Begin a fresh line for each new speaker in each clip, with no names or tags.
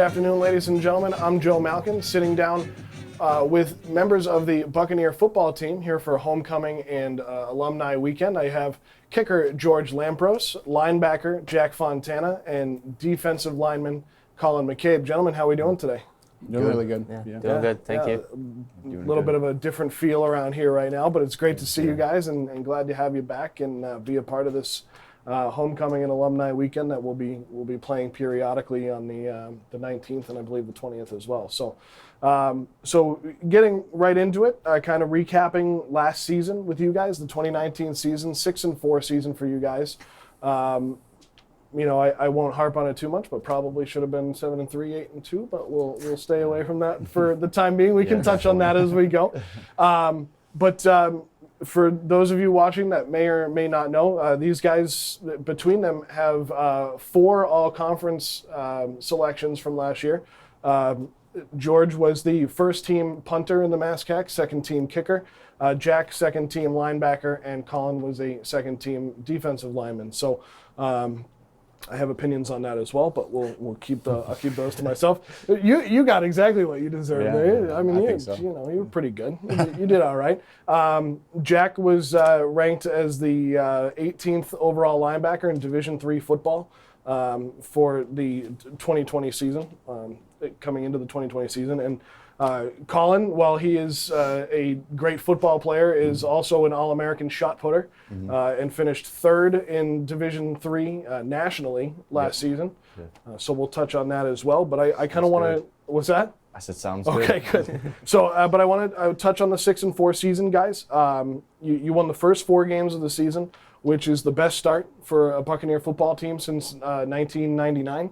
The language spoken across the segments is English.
afternoon, ladies and gentlemen. I'm Joe Malkin, sitting down with members of the Buccaneer football team here for homecoming and alumni weekend. I have kicker George Lampros, linebacker Jack Fontana, and defensive lineman Colin McCabe. Gentlemen, how are we doing today?
Doing really good.
Yeah. Doing good, thank you.
A little bit of a different feel around here right now, but it's great to see you guys and glad to have you back and be a part of this homecoming and alumni weekend that we'll be playing periodically on the 19th and I believe the 20th as well. So getting right into it, kind of recapping last season with you guys, the 2019 season, 6-4 season for you guys. I won't harp on it too much, but probably should have been 7-3, 8-2. But we'll stay away from that for the time being. We can touch on that as we go. For those of you watching that may or may not know, these guys between them have 4 all-conference selections from last year. George was the first-team punter in the MASCAC, second-team kicker. Jack, second-team linebacker, and Colin was a second-team defensive lineman. So I have opinions on that as well, but I'll keep those to myself. You got exactly what you deserved.
Yeah,
I mean, you were pretty good. You did all right. Jack was ranked as the 18th overall linebacker in Division III football for the 2020 season, coming into the 2020 season. And Colin, while he is a great football player, is also an All-American shot putter and finished 3rd in Division III nationally last season. So we'll touch on that as well. But I kind of want to. What's that?
I said sounds
okay, good. So, but I want to touch on the 6-4 season, guys. You won the first 4 games of the season, which is the best start for a Buccaneer football team since 1999.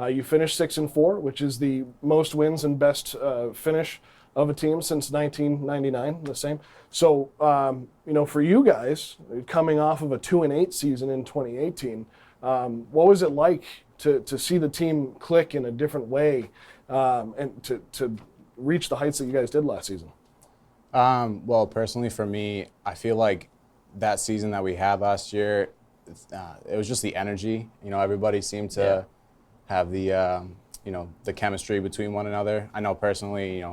You finished 6-4, which is the most wins and best finish of a team since 1999, the same. So, for you guys, coming off of a 2-8 season in 2018, what was it like to see the team click in a different way and to reach the heights that you guys did last season?
Well, personally for me, I feel like that season that we had last year, it was just the energy. Everybody seemed to have the chemistry between one another. I know personally,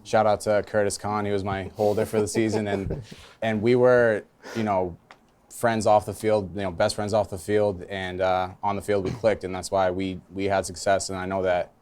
shout out to Curtis Kahn. He was my holder for the season, and we were, friends off the field, best friends off the field, and on the field we clicked, and that's why we had success. And I know that,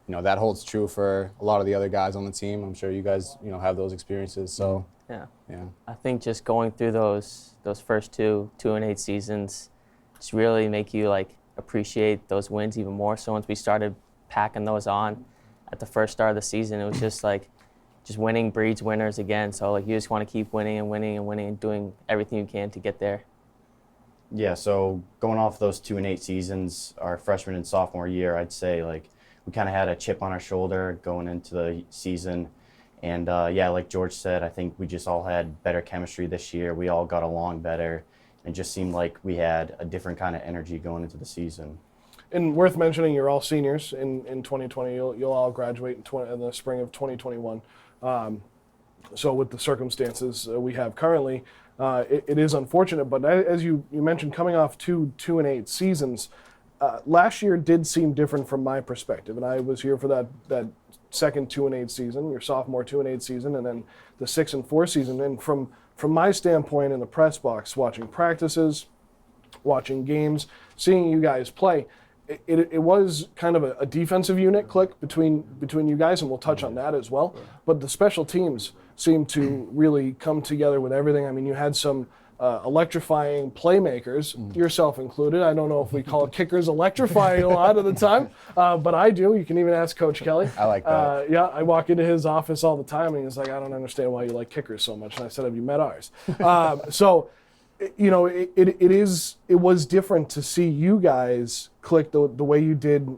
that holds true for a lot of the other guys on the team. I'm sure you guys, have those experiences. So
yeah.
Yeah.
I think just going through those first 2-8 seasons just really make you appreciate those wins even more. So once we started packing those on at the first start of the season, it was just winning breeds winners again. So you just want to keep winning and winning and winning and doing everything you can to get there.
Yeah, so going off those 2-8 seasons, our freshman and sophomore year, I'd say we kind of had a chip on our shoulder going into the season. And like George said, I think we just all had better chemistry this year. We all got along better and just seemed like we had a different kind of energy going into the season.
And worth mentioning, you're all seniors in 2020. You'll all graduate in the spring of 2021. So with the circumstances we have currently, it is unfortunate. But as you mentioned, coming off 2-8 seasons, last year did seem different from my perspective. And I was here for that second 2-8 season, your sophomore 2-8 season, and then the 6-4 season. And from my standpoint in the press box, watching practices, watching games, seeing you guys play, it was kind of a defensive unit click between you guys, and we'll touch on that as well. But the special teams seemed to really come together with everything. I mean, you had some electrifying playmakers, yourself included. I don't know if we call kickers electrifying a lot of the time, but I do. You can even ask Coach Kelly.
I like that.
I walk into his office all the time, and he's like, I don't understand why you like kickers so much. And I said, have you met ours? It was different to see you guys click the way you did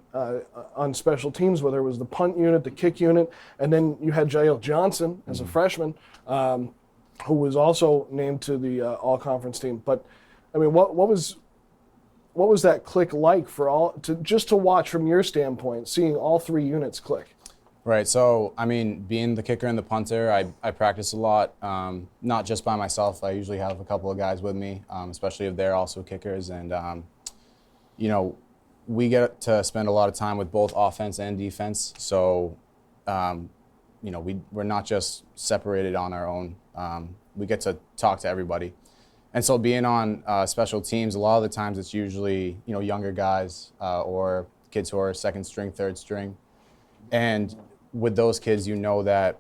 on special teams, whether it was the punt unit, the kick unit, and then you had Jael Johnson as a freshman, who was also named to the all-conference team. But I mean, what was that click like just to watch from your standpoint, seeing all 3 units click?
Right. So, I mean, being the kicker and the punter, I practice a lot, not just by myself. I usually have a couple of guys with me, especially if they're also kickers. And, we get to spend a lot of time with both offense and defense. So, we're not just separated on our own. We get to talk to everybody. And so being on special teams, a lot of the times it's usually, younger guys or kids who are second string, third string. And with those kids, that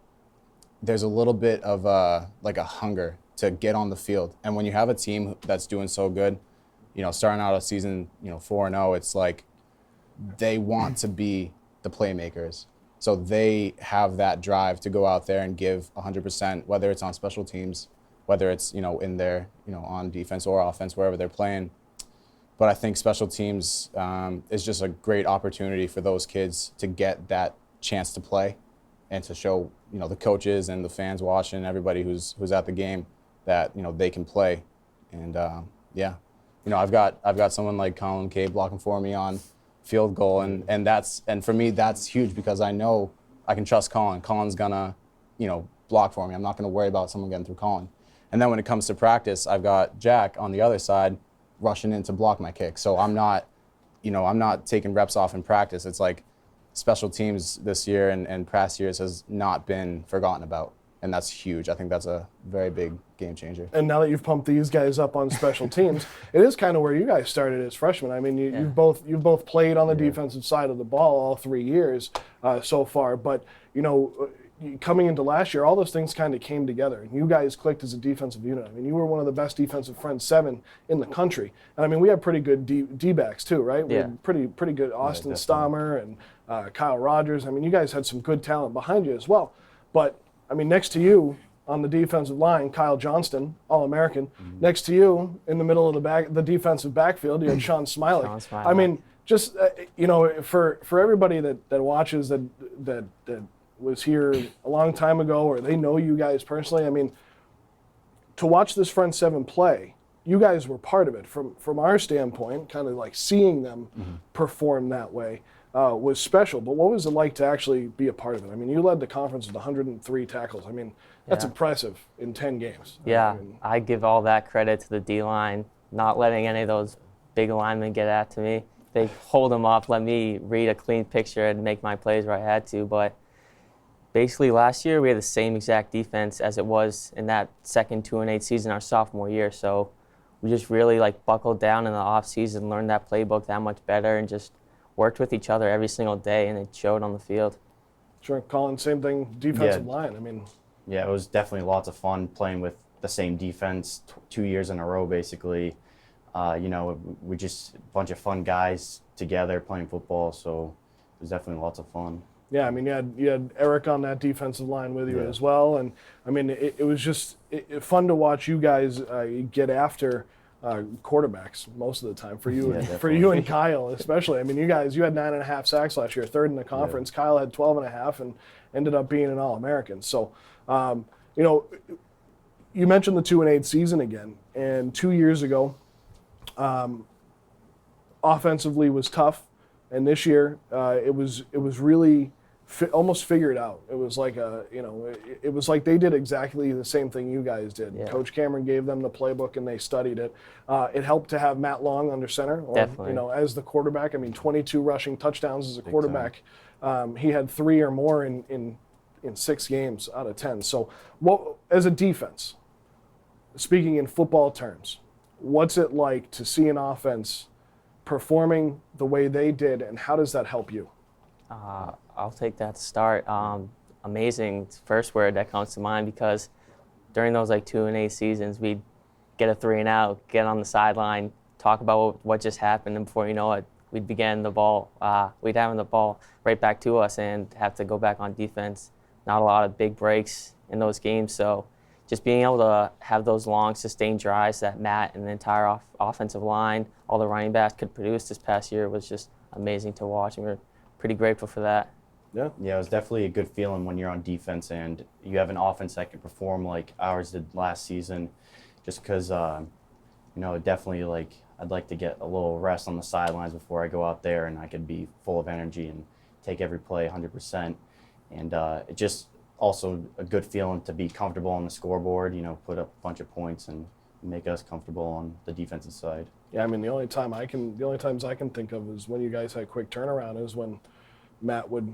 there's a little bit of a hunger to get on the field. And when you have a team that's doing so good, starting out a season, 4-0, it's like they want to be the playmakers. So they have that drive to go out there and give 100%, whether it's on special teams, whether it's, in there, on defense or offense, wherever they're playing. But I think special teams is just a great opportunity for those kids to get that chance to play and to show, the coaches and the fans watching, everybody who's at the game that, they can play. And I've got someone like Colin McCabe blocking for me on field goal, and for me that's huge because I know I can trust Colin. Colin's gonna, block for me. I'm not gonna worry about someone getting through Colin. And then when it comes to practice, I've got Jack on the other side rushing in to block my kick. So I'm not taking reps off in practice. It's like special teams this year and past years has not been forgotten about. And that's huge. I think that's a very big game changer.
And now that you've pumped these guys up on special teams, it is kind of where you guys started as freshmen. I mean, you've both played on the defensive side of the ball all 3 years so far. But coming into last year, all those things kind of came together, and you guys clicked as a defensive unit. I mean, you were one of the best defensive front seven in the country. And I mean, we have pretty good D-backs too, right? We had pretty good Austin Stammer and Kyle Rogers. I mean, you guys had some good talent behind you as well. But I mean, next to you on the defensive line, Kyle Johnston, All-American. Mm-hmm. Next to you in the middle of the defensive backfield, you had Sean Smilek. I mean, just for everybody that watches that was here a long time ago, or they know you guys personally. I mean, to watch this front seven play, you guys were part of it. From our standpoint, kind of like seeing them perform that way. Was special, but what was it like to actually be a part of it? I mean, you led the conference with 103 tackles. I mean, that's impressive in 10 games.
Yeah,
I mean,
I give all that credit to the D-line, not letting any of those big linemen get at to me. They hold them up, let me read a clean picture and make my plays where I had to. But basically last year we had the same exact defense as it was in that second 2-8 season, our sophomore year. So we just really buckled down in the off season, learned that playbook that much better, and just worked with each other every single day, and it showed on the field.
Sure, Colin, same thing, defensive line. I mean,
yeah, it was definitely lots of fun playing with the same defense 2 years in a row, basically. We just a bunch of fun guys together playing football, so it was definitely lots of fun.
Yeah, I mean, you had Eric on that defensive line with you as well, and I mean, it was just fun to watch you guys get after quarterbacks most of the time for you and Kyle especially. I mean, you had 9.5 sacks last year, third in the conference. Yeah. Kyle had 12.5 and ended up being an All-American. So, you mentioned the 2-8 season again, and 2 years ago, offensively was tough, and this year it was really almost figured out. It was like it was like they did exactly the same thing you guys did. Yeah. Coach Cameron gave them the playbook and they studied it. It helped to have Matt Long under center, as the quarterback. I mean, 22 rushing touchdowns as a quarterback. He had 3 or more in 6 games out of 10. So, as a defense, speaking in football terms, what's it like to see an offense performing the way they did, and how does that help you?
I'll take that to start. Amazing, first word that comes to mind, because during those 2-8 seasons, we'd get a 3-and-out, get on the sideline, talk about what just happened, and before you know it, we'd begin the ball. We'd have the ball right back to us and have to go back on defense. Not a lot of big breaks in those games, so just being able to have those long, sustained drives that Matt and the entire offensive line, all the running backs could produce this past year was just amazing to watch, and we're pretty grateful for that.
Yeah, it was definitely a good feeling when you're on defense and you have an offense that can perform like ours did last season, just because, definitely I'd like to get a little rest on the sidelines before I go out there, and I could be full of energy and take every play 100%. And it just also a good feeling to be comfortable on the scoreboard, put up a bunch of points and make us comfortable on the defensive side.
Yeah, I mean the only times I can think of is when you guys had quick turnaround is when Matt would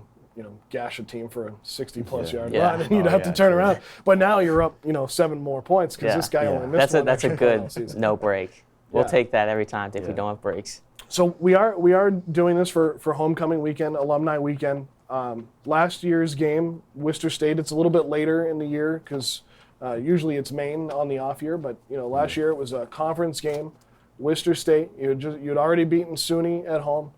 gash a team for a 60-plus yard
Yeah.
run, and you'd
Oh,
have
yeah,
to turn
true.
around. But now you're up 7 more points because this guy
Yeah.
only missed one.
That's a
extra point all
good
season.
no break. We'll
Yeah.
take that every time if we
Yeah.
don't have breaks.
So we are doing this for homecoming weekend, alumni weekend. Last year's game, Worcester State. It's a little bit later in the year because usually it's Maine on the off year. But last year it was a conference game. Worcester State. You'd already beaten SUNY at home.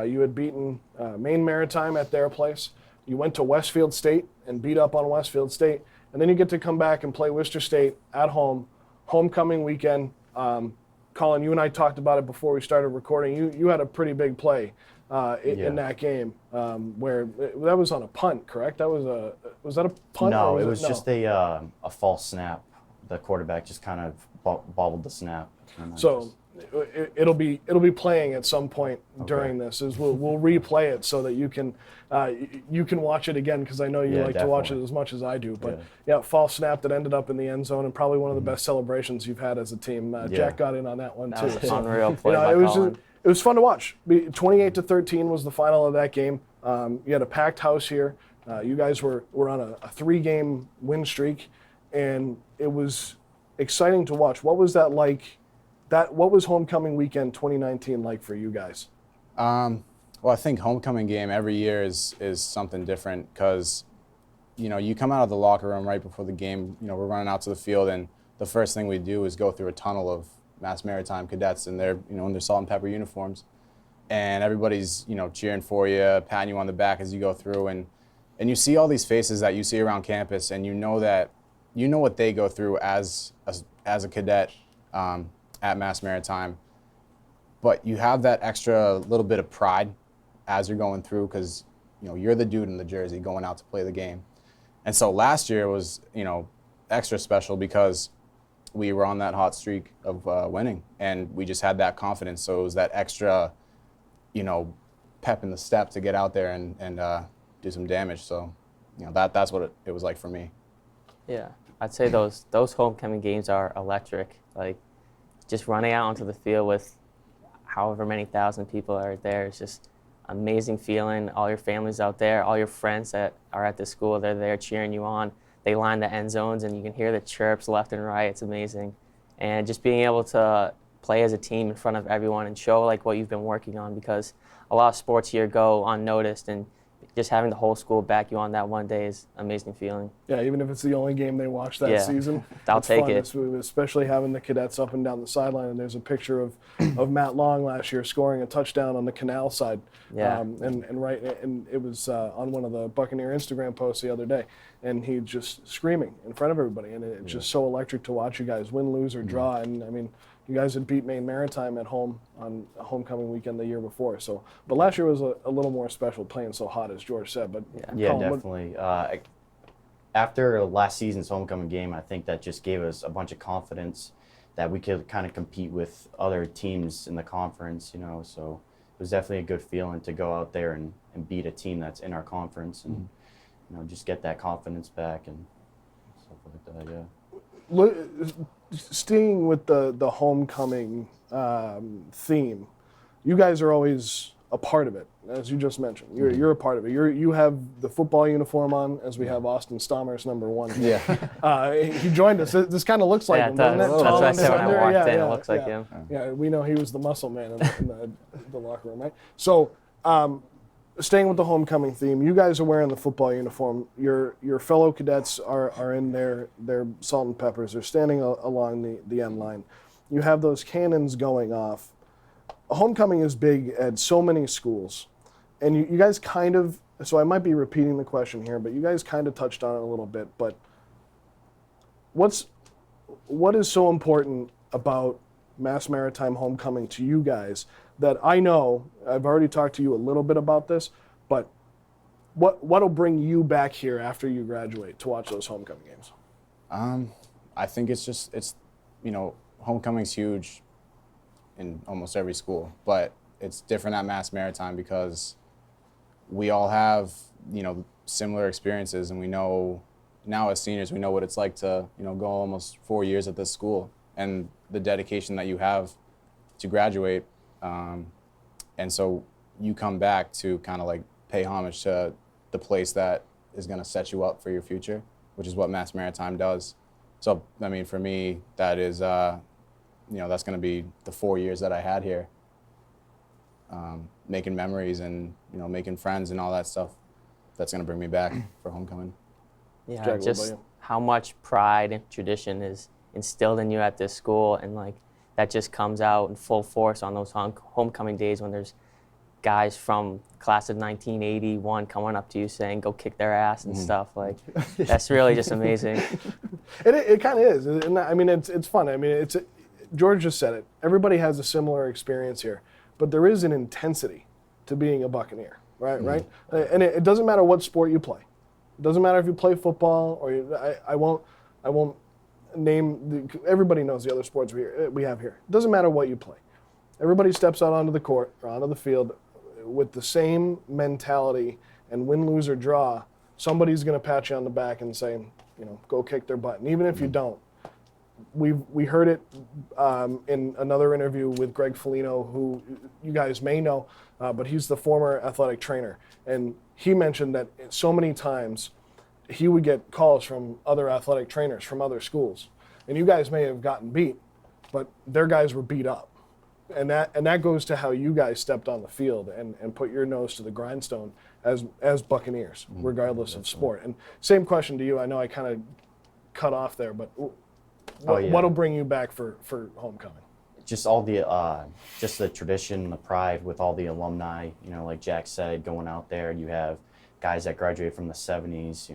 You had beaten Maine Maritime at their place. You went to Westfield State and beat up on Westfield State, and then you get to come back and play Worcester State at home, homecoming weekend. Colin, you and I talked about it before we started recording. You had a pretty big play in that game where that was on a punt, correct? Was that a punt?
No,
or
it was
no?
just a false snap. The quarterback just kind of bobbled the snap. and then
So
just-
it'll be playing at some point during this. We'll replay it so that you can watch it again because I know you
Yeah,
like to watch it
definitely.
as much as I do. But yeah, false snap that ended up in the end zone and probably one of the best celebrations you've had as a team. Jack got in on that one
That
too.
was an
So,
unreal play by
it was
Colin.
it was fun to watch. 28-13 was the final of that game. You had a packed house here. You guys were on a 3-game win streak, and it was exciting to watch. What was that like? What was homecoming weekend 2019 like for you guys?
Well, I think homecoming game every year is something different because, you come out of the locker room right before the game. We're running out to the field, and the first thing we do is go through a tunnel of Mass Maritime cadets in their, in their salt and pepper uniforms, and everybody's, cheering for you, patting you on the back as you go through, and you see all these faces that you see around campus, and you know what they go through as a cadet at Mass Maritime. But you have that extra little bit of pride as you're going through because, you're the dude in the jersey going out to play the game. And so last year was, extra special because we were on that hot streak of winning, and we just had that confidence. So it was that extra, pep in the step to get out there and do some damage. So, that's what it was like for me.
Yeah, I'd say those homecoming games are electric. Like, just running out onto the field with however many thousand people are there is just amazing feeling. All your family's out there, all your friends that are at the school, they're there cheering you on. They line the end zones, and you can hear the chirps left and right. It's amazing. And just being able to play as a team in front of everyone and show like what you've been working on, because a lot of sports here go unnoticed, and just having the whole school back you on that one day is an amazing feeling.
Yeah, even if it's the only game they watch that
Yeah.
season,
I'll
it's
take
fun.
it.
Especially having the cadets up and down the sideline. And there's a picture of Matt Long last year scoring a touchdown on the canal side.
Yeah.
And it was on one of the Buccaneer Instagram posts the other day, and he just screaming in front of everybody, and it's just so electric to watch you guys win, lose, or draw. And I mean, you guys had beat Maine Maritime at home on a homecoming weekend the year before. So, but last year was a little more special, playing so hot, as George said. But
Yeah,
Colin,
definitely. After last season's homecoming game, I think that just gave us a bunch of confidence that we could kind of compete with other teams in the conference, So it was definitely a good feeling to go out there and beat a team that's in our conference and, just get that confidence back and stuff like that, yeah.
Staying with the homecoming theme, you guys are always a part of it, as you just mentioned. You're a part of it. You have the football uniform on, as we have Austin Stommer's #1.
Yeah.
He joined us. This kind of looks like
Yeah,
him,
it
doesn't
does.
it?
That's
Tall
what I
and
said when I
slender.
walked
Yeah,
in.
yeah,
It looks like him.
Yeah, we know he was the muscle man in the locker room, right? So, staying with the homecoming theme, you guys are wearing the football uniform. Your fellow cadets are in their salt and peppers. They're standing along the end line. You have those cannons going off. Homecoming is big at so many schools, and you guys kind of. So I might be repeating the question here, but you guys kind of touched on it a little bit. But what is so important about Mass Maritime homecoming to you guys that I know I've already talked to you a little bit about this, but what'll bring you back here after you graduate to watch those homecoming games?
I think it's homecoming's huge in almost every school, but it's different at Mass Maritime because we all have, similar experiences, and we know now as seniors, we know what it's like to, go almost 4 years at this school. and the dedication that you have to graduate. And so you come back to kind of like pay homage to the place that is going to set you up for your future, which is what Mass Maritime does. So, I mean, for me, that is, that's going to be the 4 years that I had here, making memories and, making friends and all that stuff. That's going to bring me back for homecoming.
Yeah,
Jack, what about
just
you?
how much pride and tradition is instilled in you at this school, and like that just comes out in full force on those homecoming days when there's guys from class of 1981 coming up to you saying go kick their ass and stuff. Like that's really just amazing.
It kind of is, and I mean it's fun. I mean George just said it. Everybody has a similar experience here, but there is an intensity to being a Buccaneer, right? Right, and it doesn't matter what sport you play. It doesn't matter if you play football or I won't name everybody knows the other sports we have here. It doesn't matter what you play. Everybody steps out onto the court or onto the field with the same mentality, and win, lose, or draw, somebody's going to pat you on the back and say, go kick their butt. And even if you don't, we heard it in another interview with Greg Foligno, who you guys may know, but he's the former athletic trainer. And he mentioned that so many times he would get calls from other athletic trainers from other schools. And you guys may have gotten beat, but their guys were beat up. And that goes to how you guys stepped on the field and put your nose to the grindstone as Buccaneers, regardless of sport. And same question to you. I know I kind of cut off there, but what'll bring you back for homecoming?
Just all the just the tradition, the pride with all the alumni. Like Jack said, going out there, you have guys that graduated from the 70s,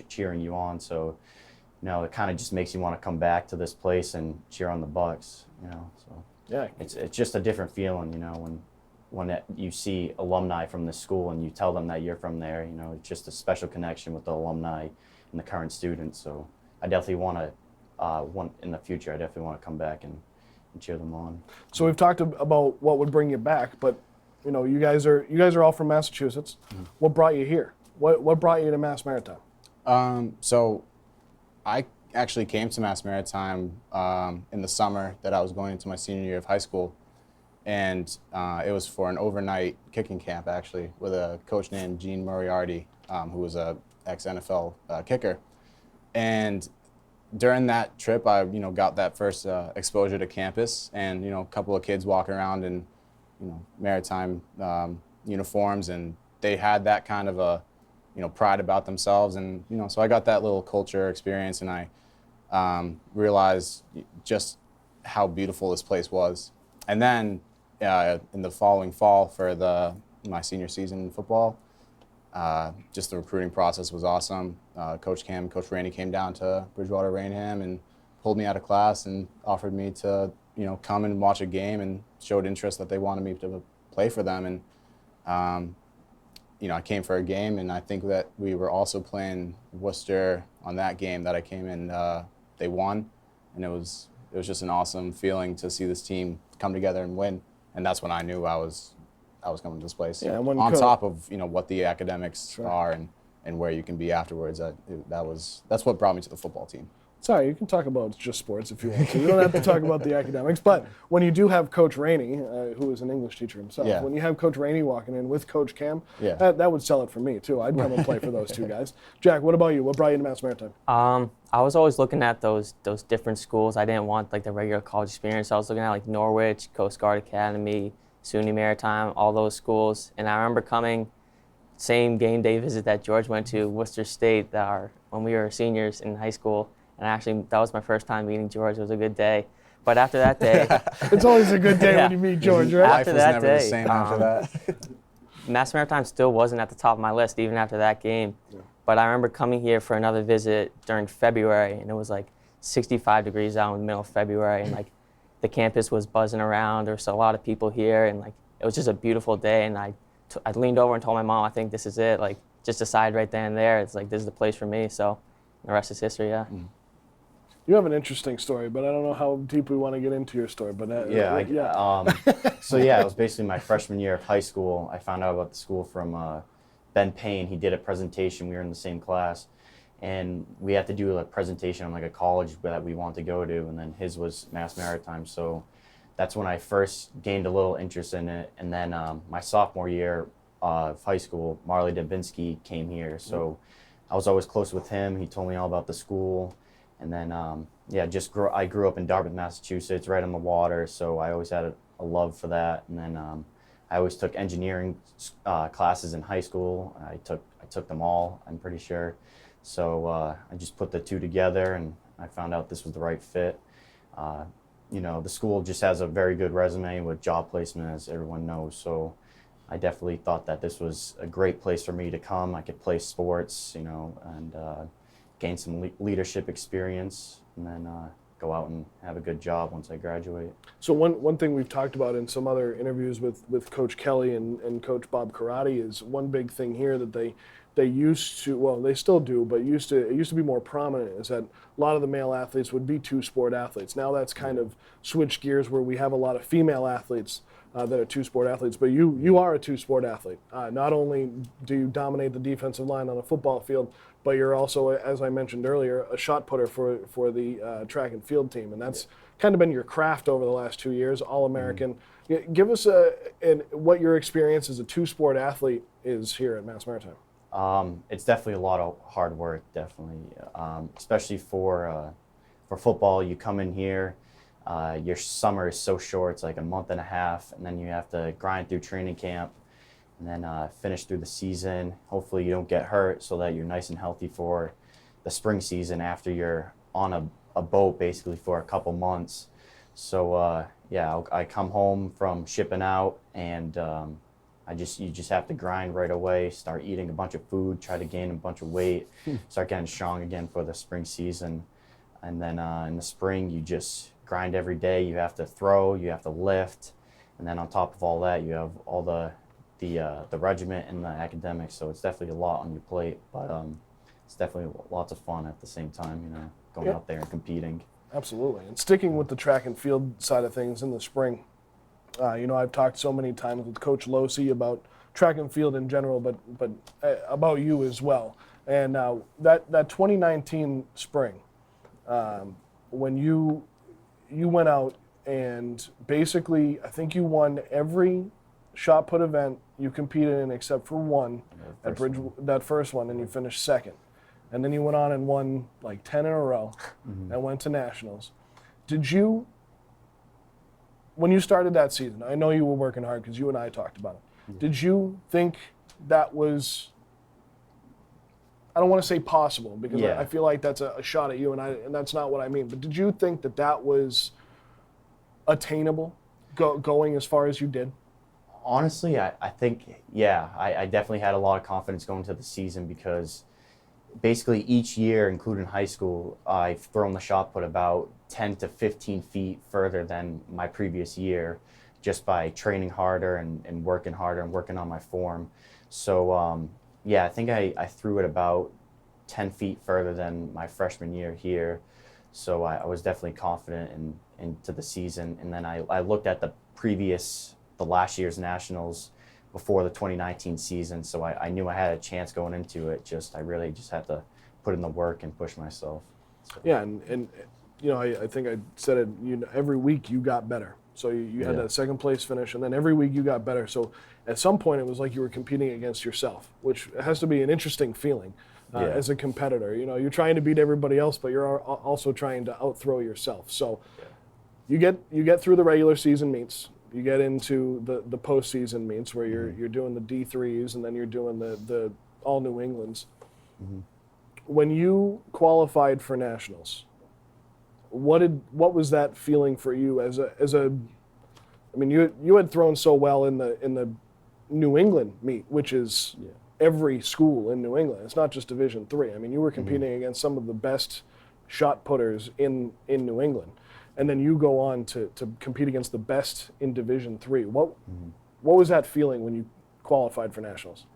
cheering you on. So, it kind of just makes you want to come back to this place and cheer on the Bucks. So.
Yeah,
it's just a different feeling, when you see alumni from the school and you tell them that you're from there. It's just a special connection with the alumni and the current students. So I definitely want in the future. I definitely want to come back and cheer them on.
So we've talked about what would bring you back, but you guys are all from Massachusetts. What brought you here? What brought you to Mass Maritime?
So I actually came to Mass Maritime in the summer that I was going into my senior year of high school, and it was for an overnight kicking camp actually with a coach named Gene Moriarty, who was a ex-NFL kicker. And during that trip, I got that first exposure to campus, and a couple of kids walking around in maritime uniforms, and they had that kind of a pride about themselves, and so I got that little culture experience, and I realized just how beautiful this place was. And then in the following fall for my senior season in football, just the recruiting process was awesome. Coach Randy came down to Bridgewater Rainham and pulled me out of class and offered me to come and watch a game, and showed interest that they wanted me to play for them. And I came for a game, and I think that we were also playing Worcester on that game that I came in. They won, and it was just an awesome feeling to see this team come together and win. And that's when I knew I was coming to this place.
Yeah,
on top of what the academics are and where you can be afterwards. That's what brought me to the football team.
Sorry, you can talk about just sports if you want to. You don't have to talk about the academics. But when you do have Coach Rainey, who is an English teacher himself, when you have Coach Rainey walking in with Coach Cam, that would sell it for me too. I'd come and play for those two guys. Jack, what about you? What brought you to Mass Maritime?
I was always looking at those different schools. I didn't want like the regular college experience. I was looking at like Norwich, Coast Guard Academy, SUNY Maritime, all those schools. And I remember coming, same game day visit that George went to, Worcester State, when we were seniors in high school. And actually, that was my first time meeting George. It was a good day. But after that day,
it's always a good day when you meet George, right?
Life was never the same after that.
Mass Maritime still wasn't at the top of my list even after that game. Yeah. But I remember coming here for another visit during February, and it was like 65 degrees out in the middle of February, and like the campus was buzzing around. There was a lot of people here, and like it was just a beautiful day. And I leaned over and told my mom, I think this is it. Like just decided right then and there, it's like this is the place for me. So the rest is history. Yeah.
You have an interesting story, but I don't know how deep we want to get into your story. But
so it was basically my freshman year of high school. I found out about the school from Ben Payne. He did a presentation. We were in the same class, and we had to do a presentation on like a college that we wanted to go to, and then his was Mass Maritime. So that's when I first gained a little interest in it. And then my sophomore year of high school, Marley Dubinsky came here. So I was always close with him. He told me all about the school. And then, I grew up in Dartmouth, Massachusetts, right on the water. So I always had a love for that. And then I always took engineering classes in high school. I took them all, I'm pretty sure. So I just put the two together, and I found out this was the right fit. The school just has a very good resume with job placement, as everyone knows. So I definitely thought that this was a great place for me to come. I could play sports, and gain some leadership experience, and then go out and have a good job once I graduate.
So one thing we've talked about in some other interviews with Coach Kelly and Coach Bob Karate is one big thing here that they used to, well, they still do, but it used to be more prominent, is that a lot of the male athletes would be two-sport athletes. Now that's kind of switched gears where we have a lot of female athletes that are two-sport athletes, but you are a two-sport athlete. Not only do you dominate the defensive line on a football field, but you're also, as I mentioned earlier, a shot putter for the track and field team, and that's kind of been your craft over the last 2 years, All-American. Give us what your experience as a two-sport athlete is here at Mass Maritime.
It's definitely a lot of hard work, definitely, especially for football. You come in here, your summer is so short, it's like a month and a half, and then you have to grind through training camp, and then finish through the season. Hopefully you don't get hurt so that you're nice and healthy for the spring season after you're on a boat basically for a couple months. So I come home from shipping out, and you just have to grind right away, start eating a bunch of food, try to gain a bunch of weight, start getting strong again for the spring season. And then in the spring, you just grind every day. You have to throw, you have to lift, and then on top of all that, you have all the regiment and the academics. So it's definitely a lot on your plate, but it's definitely lots of fun at the same time, going out there and competing.
Absolutely. And sticking with the track and field side of things in the spring, I've talked so many times with Coach Losi about track and field in general, but about you as well. And that 2019 spring, when you went out and basically, I think you won every shot put event you competed in except for one at that first one, and you finished second. And then you went on and won like 10 in a row and went to nationals. When you started that season, I know you were working hard because you and I talked about it. Did you think that was, I don't want to say possible, because I feel like that's a shot at you, and that's not what I mean, but did you think that was attainable, going as far as you did?
Honestly, I think, I definitely had a lot of confidence going into the season, because basically each year, including high school, I've thrown the shot put about 10 to 15 feet further than my previous year, just by training harder and working harder and working on my form. So I think I threw it about 10 feet further than my freshman year here. So I was definitely confident into the season. And then I looked at the last year's nationals before the 2019 season, so I knew I had a chance going into it. I really just had to put in the work and push myself. So.
Yeah, and I think I said it. Every week you got better. So you had that second place finish, and then every week you got better. So at some point it was like you were competing against yourself, which has to be an interesting feeling as a competitor. You're trying to beat everybody else, but you're also trying to outthrow yourself. So you get through the regular season meets. You get into the postseason meets where you're doing the D3s, and then you're doing the all New Englands. When you qualified for nationals, what was that feeling for you as a? I mean, you had thrown so well in the New England meet, which is every school in New England. It's not just Division III. I mean, you were competing against some of the best shot putters in New England. And then you go on to compete against the best in Division III. What was that feeling when you qualified for nationals?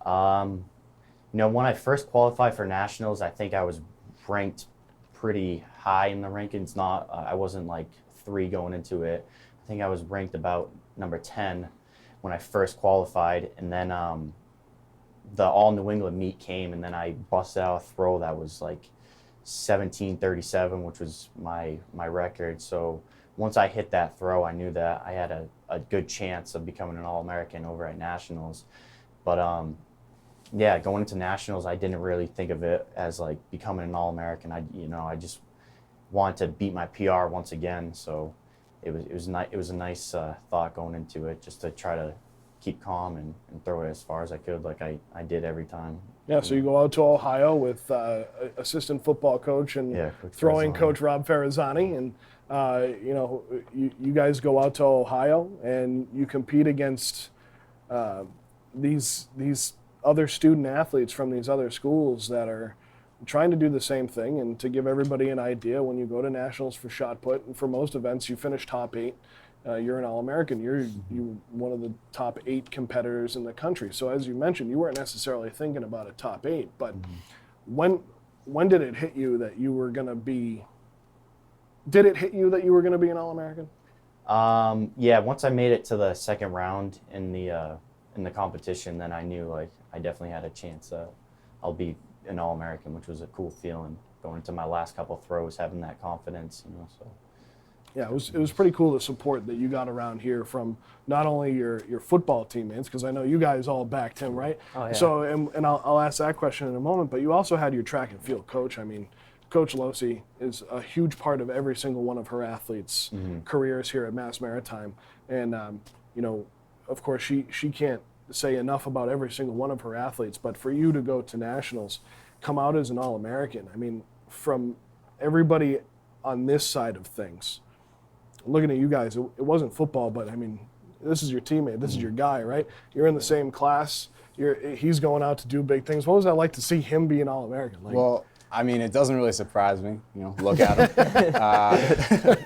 When I first qualified for nationals, I think I was ranked pretty high in the rankings. I wasn't like 3 going into it. I think I was ranked about number 10 when I first qualified, and then the All New England meet came, and then I busted out a throw that was like 17:37, which was my record. So once I hit that throw, I knew that I had a good chance of becoming an All-American over at Nationals. But yeah, going into Nationals, I didn't really think of it as like becoming an All-American. I just wanted to beat my PR once again. So it was a nice thought going into it, just to try to keep calm and throw it as far as I could, like I did every time.
Yeah, so you go out to Ohio with assistant football coach and
Coach
throwing
Ferrazzani.
coach Rob Ferrazzani, and you guys go out to Ohio and you compete against these other student athletes from these other schools that are trying to do the same thing. And to give everybody an idea, when you go to nationals for shot put, and for most events you finish top 8. You're an All-American. You're one of the top 8 competitors in the country. So as you mentioned, you weren't necessarily thinking about a top 8. But when did it hit you that you were going to be? Did it hit you that you were going to be an All-American?
Yeah, once I made it to the second round in the competition, then I knew like I definitely had a chance. I'll be an All-American, which was a cool feeling going into my last couple throws, having that confidence. So.
Yeah, it was pretty cool, the support that you got around here from not only your football teammates, because I know you guys all backed him, right?
Oh, yeah.
So, and I'll ask that question in a moment, but you also had your track and field coach. I mean, Coach Losi is a huge part of every single one of her athletes' careers here at Mass Maritime. And, of course, she can't say enough about every single one of her athletes, but for you to go to nationals, come out as an All-American, I mean, from everybody on this side of things, looking at you guys, it wasn't football, but I mean, this is your teammate, this is your guy, right? You're in the same class. He's going out to do big things. What was that like to see him be an All-American?
Well, I mean, it doesn't really surprise me. Look at him.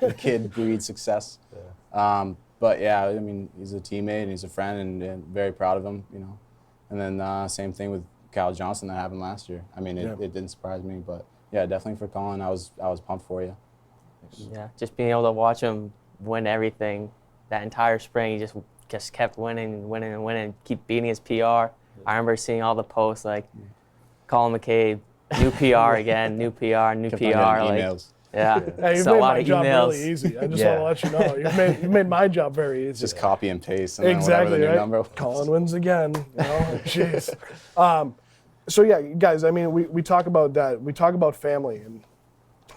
The kid breeds success. Yeah. But yeah, I mean, he's a teammate and he's a friend, and very proud of him. And then same thing with Cal Johnson that happened last year. I mean, it didn't surprise me, but yeah, definitely for Colin, I was pumped for you.
Yeah, just being able to watch him win everything that entire spring, he just kept winning and winning and winning, keep beating his PR. I remember seeing all the posts like Colin McCabe, new PR again, new PR, new
Kept
PR.
on getting
Like,
emails.
yeah,
Hey, you've
so a
made
lot
my
of
job
emails.
really easy. I just want to let you know. You've made my job very easy.
Just copy and paste. And
Exactly,
then whatever the
right?
new number was.
Colin wins again. Jeez. So yeah, guys, I mean, we talk about that. We talk about family and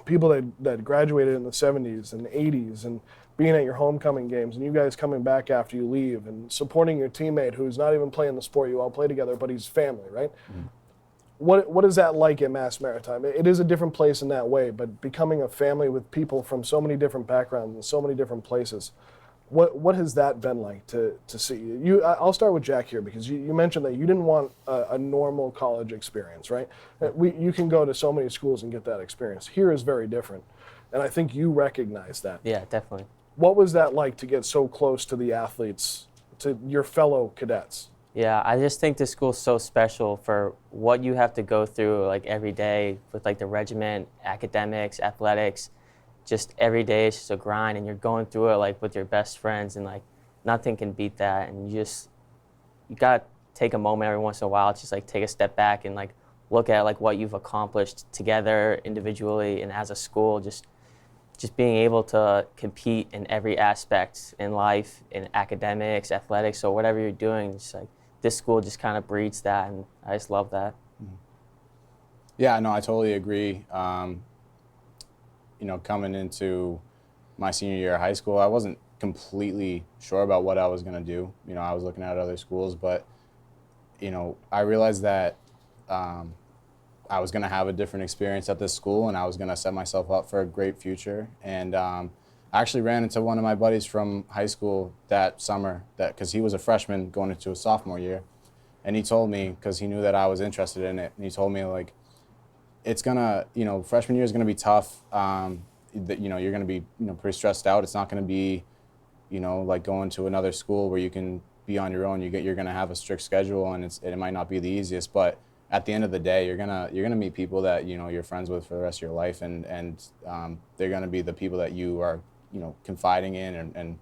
people that graduated in the 70s and 80s and being at your homecoming games and you guys coming back after you leave and supporting your teammate who's not even playing the sport you all play together, but he's family, right? What is that like at Mass Maritime? It is a different place in that way, but becoming a family with people from so many different backgrounds and so many different places, what has that been like to see? I'll start with Jack here, because you mentioned that you didn't want a normal college experience, right? You can go to so many schools and get that experience. Here is very different, and I think you recognize that.
Yeah, definitely.
What was that like to get so close to the athletes, to your fellow cadets?
Yeah, I just think this school's so special for what you have to go through like every day with like the regiment, academics, athletics. Just every day it's just a grind, and you're going through it like with your best friends, and like nothing can beat that. And you gotta take a moment every once in a while, just like take a step back and like look at like what you've accomplished together, individually, and as a school. Just being able to compete in every aspect in life, in academics, athletics, or whatever you're doing. Just like this school just kind of breeds that, and I just love that.
Yeah, no, I totally agree. Coming into my senior year of high school, I wasn't completely sure about what I was going to do. I was looking at other schools, but, I realized that I was going to have a different experience at this school, and I was going to set myself up for a great future. And I actually ran into one of my buddies from high school that summer, because he was a freshman going into his sophomore year, and he told me, because he knew that I was interested in it, and he told me, like, it's gonna, freshman year is gonna be tough. That you're gonna be, pretty stressed out. It's not gonna be, like going to another school where you can be on your own. You're gonna have a strict schedule, and it might not be the easiest. But at the end of the day, you're gonna meet people that you're friends with for the rest of your life, and they're gonna be the people that you are, confiding in, and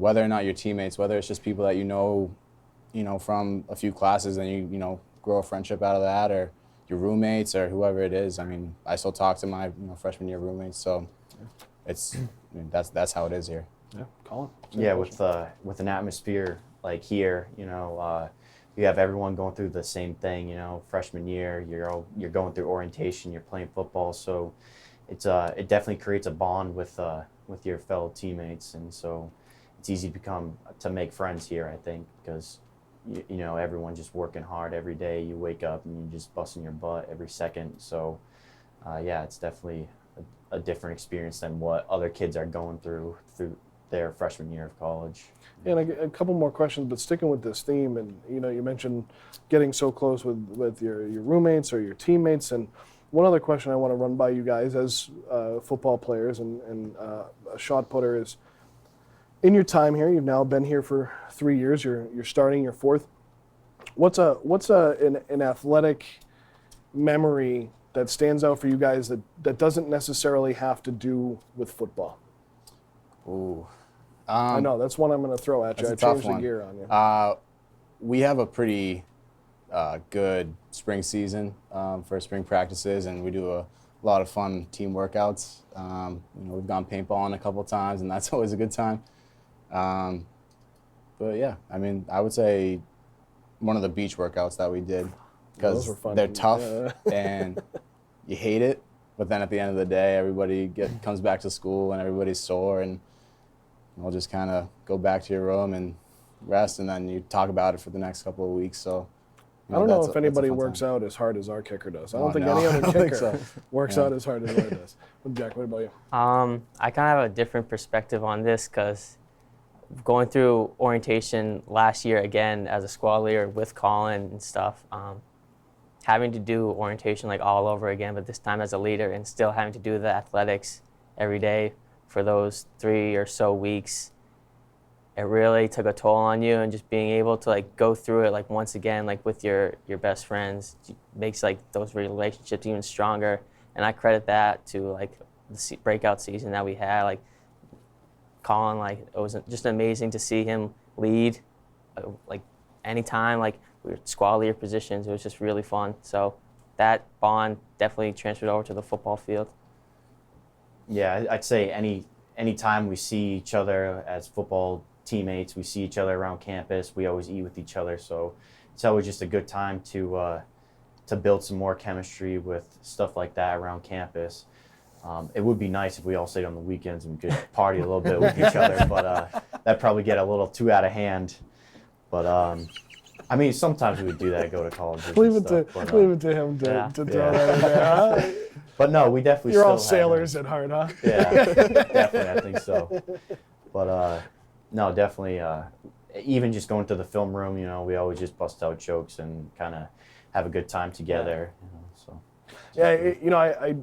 whether or not your teammates, whether it's just people that from a few classes, and you grow a friendship out of that, or your roommates or whoever it is. I mean, I still talk to my freshman year roommates, so that's how it is here.
Yeah, Colin.
Yeah, with an atmosphere like here, you have everyone going through the same thing. Freshman year, you're going through orientation, you're playing football, so it definitely creates a bond with your fellow teammates, and so it's easy to make friends here. I think because everyone just working hard every day. You wake up and you're just busting your butt every second. So yeah, it's definitely a different experience than what other kids are going through their freshman year of college.
And a couple more questions, but sticking with this theme, and you mentioned getting so close with your roommates or your teammates, and one other question I want to run by you guys as football players and a shot putter is, in your time here, you've now been here for 3 years. You're starting your fourth. What's an athletic memory that stands out for you guys that doesn't necessarily have to do with football?
Ooh.
I know, that's one I'm going to throw at you. I changed the gear on you.
We have a pretty good spring season for spring practices, and we do a lot of fun team workouts. We've gone paintballing a couple times, and that's always a good time. But yeah, I mean, I would say one of the beach workouts that we did, because they're tough and you hate it, but then at the end of the day, everybody comes back to school and everybody's sore, and we'll just kind of go back to your room and rest, and then you talk about it for the next couple of weeks. So
I don't know if anybody works out as hard as our kicker does. I don't think any other kicker works out as hard as our does. Jack, what about you?
I kind of have a different perspective on this because going through orientation last year again as a squad leader with Colin and stuff, having to do orientation like all over again, but this time as a leader, and still having to do the athletics every day for those 3 or so weeks, it really took a toll on you. And just being able to like go through it like once again, like with your best friends, makes like those relationships even stronger. And I credit that to like the breakout season that we had. Like Colin, like it was just amazing to see him lead, like anytime like we were squad leader positions. It was just really fun. So that bond definitely transferred over to the football field.
Yeah, I'd say any time we see each other as football teammates, we see each other around campus, we always eat with each other. So it's always just a good time to build some more chemistry with stuff like that around campus. It would be nice if we all stayed on the weekends and we could party a little bit with each other, but that'd probably get a little too out of hand. But I mean, sometimes we would do that, go to college.
Leave it to him to throw that in there. Huh?
But no, we definitely.
You're
still
all sailors at heart, huh?
Yeah, definitely, I think so. But no, definitely. Even just going to the film room, we always just bust out jokes and kind of have a good time together. So.
Yeah,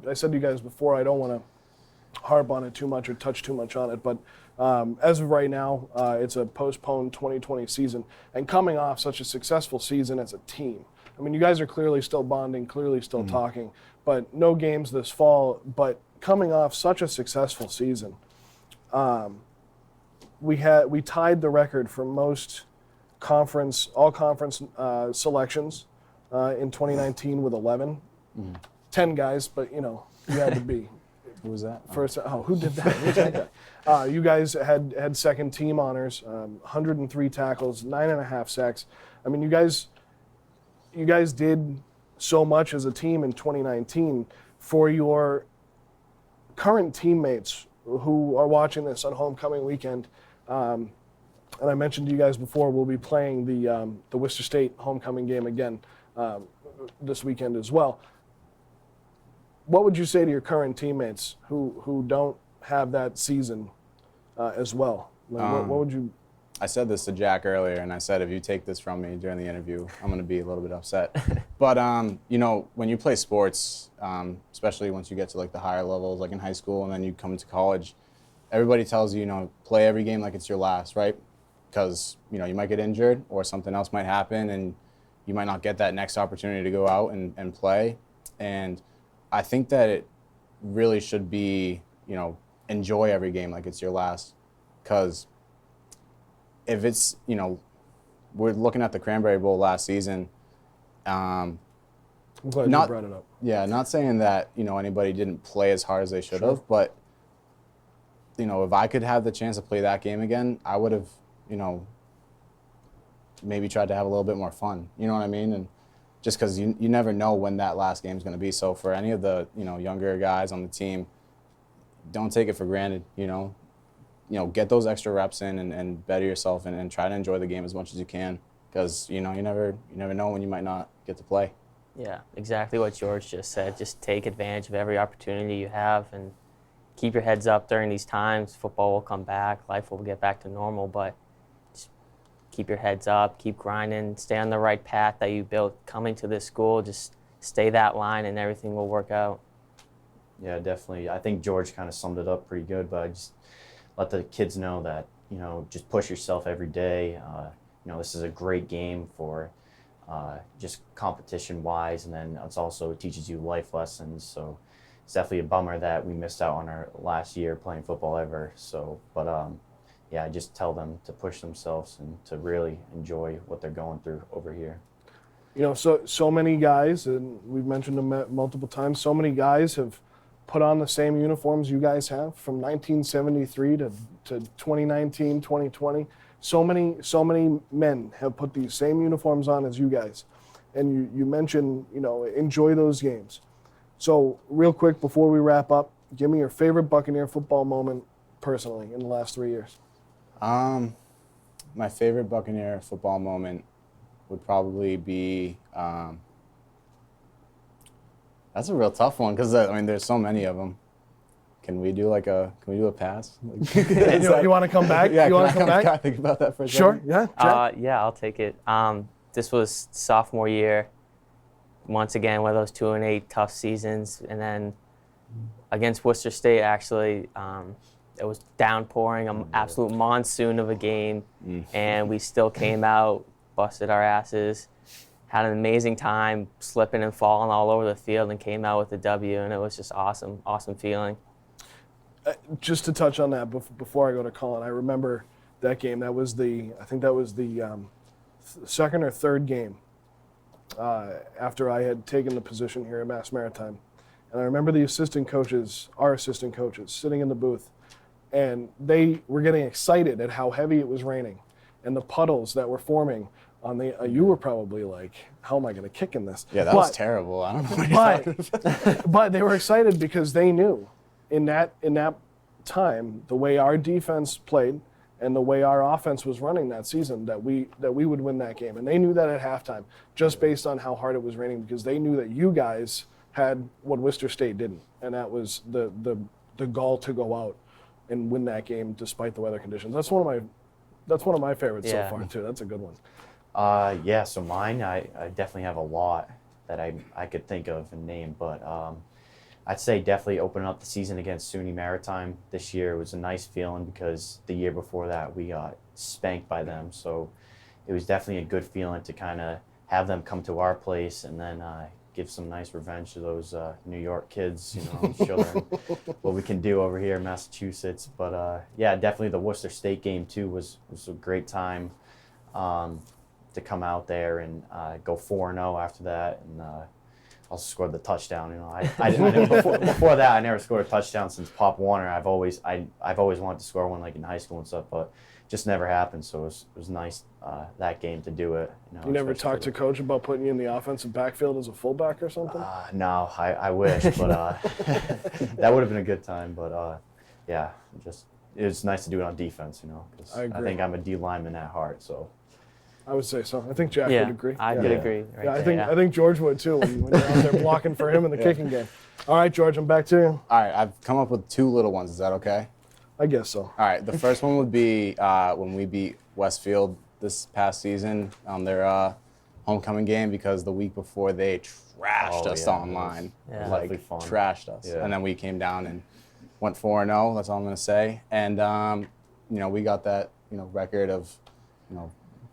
I said to you guys before, I don't want to harp on it too much or touch too much on it, but as of right now, it's a postponed 2020 season, and coming off such a successful season as a team. I mean, you guys are clearly still bonding, clearly still talking, but no games this fall. But coming off such a successful season, we tied the record for most all conference selections in 2019 with 11. 10 guys, but you had to be.
Who was that?
First, who did that? Who's that guy? You guys had second team honors, 103 tackles, 9.5 sacks. I mean, you guys did so much as a team in 2019. For your current teammates who are watching this on homecoming weekend, and I mentioned to you guys before, we'll be playing the Worcester State homecoming game again this weekend as well. What would you say to your current teammates who don't have that season as well? Like, what would you?
I said this to Jack earlier, and I said if you take this from me during the interview, I'm going to be a little bit upset. But when you play sports, especially once you get to like the higher levels, like in high school, and then you come to college, everybody tells you, play every game like it's your last, right? Because you might get injured or something else might happen, and you might not get that next opportunity to go out and play. And I think that it really should be, enjoy every game like it's your last. Because if it's, we're looking at the Cranberry Bowl last season.
I'm glad
Not-
you brought it up.
Yeah, not saying that, anybody didn't play as hard as they should have, but, if I could have the chance to play that game again, I would have, maybe tried to have a little bit more fun. You know what I mean? And just because you never know when that last game's going to be. So for any of the, younger guys on the team, don't take it for granted, get those extra reps in and better yourself and try to enjoy the game as much as you can because, you never know when you might not get to play.
Yeah, exactly what George just said. Just take advantage of every opportunity you have and keep your heads up during these times. Football will come back, life will get back to normal, but just keep your heads up, keep grinding, stay on the right path that you built coming to this school. Just stay that line and everything will work out.
Yeah, definitely. I think George kind of summed it up pretty good, but I just let the kids know that, just push yourself every day. This is a great game for just competition-wise, and then it teaches you life lessons. So it's definitely a bummer that we missed out on our last year playing football ever. So, but I just tell them to push themselves and to really enjoy what they're going through over here.
So many guys, and we've mentioned them multiple times, so many guys have put on the same uniforms you guys have from 1973 to 2019, 2020. So many men have put these same uniforms on as you guys. And you mentioned, enjoy those games. So real quick, before we wrap up, give me your favorite Buccaneer football moment personally in the last 3 years.
My favorite Buccaneer football moment would probably be, that's a real tough one because, there's so many of them. Can we do a pass?
You want to come back?
Yeah,
you want to come back?
Can I think about that for a
Sure.
second?
Yeah. Jack?
Yeah, I'll take it. This was sophomore year. Once again, one of those 2-8 tough seasons, and then against Worcester State, actually, it was downpouring, an absolute monsoon of a game, and we still came out, busted our asses, had an amazing time, slipping and falling all over the field, and came out with a W, and it was just awesome feeling.
Just to touch on that before I go to Colin, I remember that game. I think that was the second or third game after I had taken the position here at Mass Maritime. And I remember our assistant coaches, sitting in the booth, and they were getting excited at how heavy it was raining and the puddles that were forming on the. You were probably like, "How am I going to kick in this?"
Yeah, that was terrible. I don't know what you're talking about.
But they were excited because they knew in that time the way our defense played and the way our offense was running that season that we would win that game. And they knew that at halftime just based on how hard it was raining because they knew that you guys had what Worcester State didn't, and that was the gall to go out and win that game despite the weather conditions. That's one of my favorites so far too. That's a good one.
So mine, I definitely have a lot that I could think of and name, but I'd say definitely opening up the season against SUNY Maritime this year was a nice feeling because the year before that we got spanked by them. So it was definitely a good feeling to kind of have them come to our place and then give some nice revenge to those New York kids, show them what we can do over here in Massachusetts. But definitely the Worcester State game too was a great time to come out there and go 4-0 after that, and also scored the touchdown. Before that, I never scored a touchdown since Pop Warner. I've always wanted to score one like in high school and stuff, but just never happened. So it was nice that game to do it.
You never talked to coach about putting you in the offensive backfield as a fullback or something?
No, I wish, but that would have been a good time. But it was nice to do it on defense, because I think I'm a D lineman at heart. So
I would say so. I think Jack would agree.
I would agree.
I think George would too when you're out there blocking for him in the kicking game. All right, George, I'm back to you.
All right, I've come up with two little ones. Is that okay?
I guess so.
All right, the first one would be when we beat Westfield this past season on their homecoming game because the week before they trashed us online. Trashed us. Yeah. And then we came down and went 4-0. That's all I'm going to say. And, we got that, record of,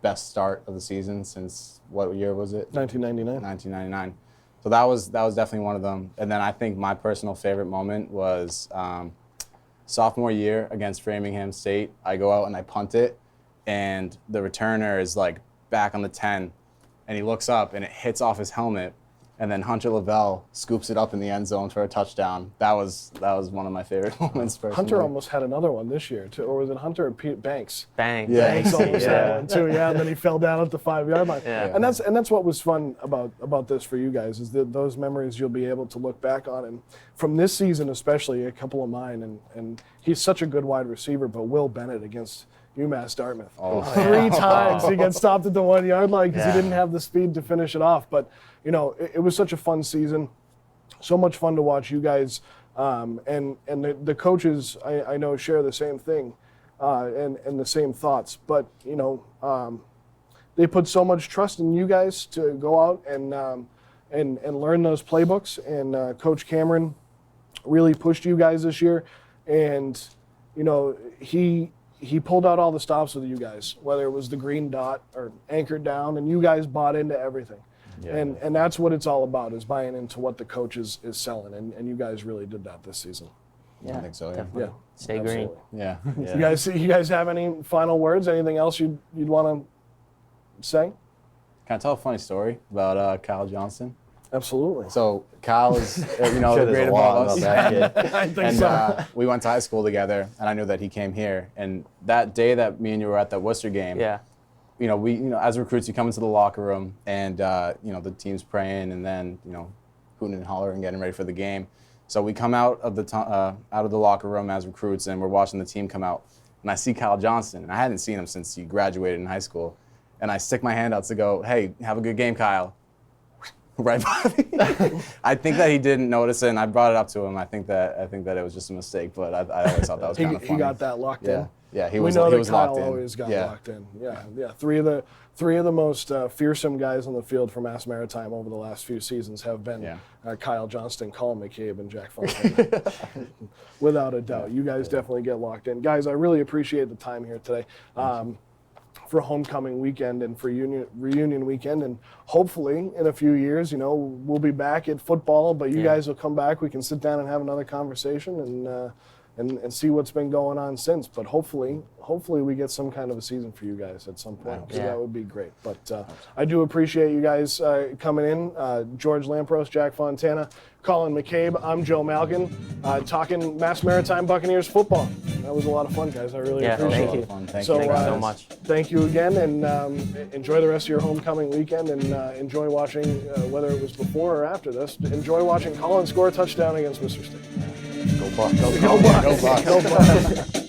best start of the season since what year was it?
1999.
1999. So that was definitely one of them. And then I think my personal favorite moment was sophomore year against Framingham State. I go out and I punt it, and the returner is like back on the 10, and he looks up, and it hits off his helmet, and then Hunter Lavelle scoops it up in the end zone for a touchdown. That was one of my favorite moments personally.
Hunter almost had another one this year, too. Or was it Hunter or Pete Banks?
Bang.
Yeah.
Banks almost
Yeah.
had one, too. Yeah, and then he fell down at the 5-yard line.
Yeah.
And that's what was fun about this for you guys, is that those memories you'll be able to look back on. And from this season especially, a couple of mine, and he's such a good wide receiver, but Will Bennett against UMass Dartmouth.
Oh.
3 times he got stopped at the 1-yard line because
Yeah.
he didn't have the speed to finish it off. But, you know, it was such a fun season. So much fun to watch you guys. And the coaches, I know, share the same thing and the same thoughts. But, you know, they put so much trust in you guys to go out and learn those playbooks. And Coach Cameron really pushed you guys this year. And, you know, he pulled out all the stops with you guys, whether it was the green dot or anchored down, and you guys bought into everything.
Yeah.
And that's what it's all about, is buying into what the coach is selling. And you guys really did that this season.
Yeah,
I think so, yeah.
definitely.
Yeah.
Stay
Absolutely.
green.
Yeah.
Yeah.
You guys have any final words? Anything else you'd want to say?
Can I tell a funny story about Kyle Johnston?
Absolutely.
So Kyle is, you know,
Sure,
the
there's
great
a lot
above us.
about that kid.
I think
And
so.
we went to high school together, and I knew that he came here. And that day that me and you were at that Worcester game,
Yeah.
you know, as recruits, you come into the locker room, and you know, the team's praying, and then, you know, hooting and hollering, getting ready for the game. So we come out of the locker room as recruits, and we're watching the team come out. And I see Kyle Johnston, and I hadn't seen him since he graduated in high school. And I stick my hand out to go, "Hey, have a good game, Kyle." Right by me. I think that he didn't notice it, and I brought it up to him. I think that it was just a mistake, but I always thought that was kind of funny.
He got that locked
Yeah,
in.
yeah, he
We
was.
know
he
that
was
Kyle
locked in.
always got
Yeah.
locked in. Yeah. Three of the most fearsome guys on the field for Mass Maritime over the last few seasons have been
Yeah.
Kyle Johnston, Colin McCabe, and Jack Fontana. Without a doubt. You guys definitely get locked in. Guys, I really appreciate the time here today. For homecoming weekend and for reunion weekend, and hopefully in a few years, you know, we'll be back at football, but you
Yeah.
guys will come back. We can sit down and have another conversation and see what's been going on since. But hopefully we get some kind of a season for you guys at some point. So
Yeah.
that would be great. But I do appreciate you guys coming in. George Lampros, Jack Fontana, Colin McCabe. I'm Joe Malkin, talking Mass Maritime Buccaneers football. That was a lot of fun, guys. I really
Yeah,
appreciate
thank
it.
you.
Fun. Thank
So,
you.
Thank you
uh,
so much.
Thank you again, and enjoy the rest of your homecoming weekend, and enjoy watching, whether it was before or after this, enjoy watching Colin score a touchdown against Mr. Stick.
Go Bucks.
Go Bucks.
Go Bucks.
Go Bucks.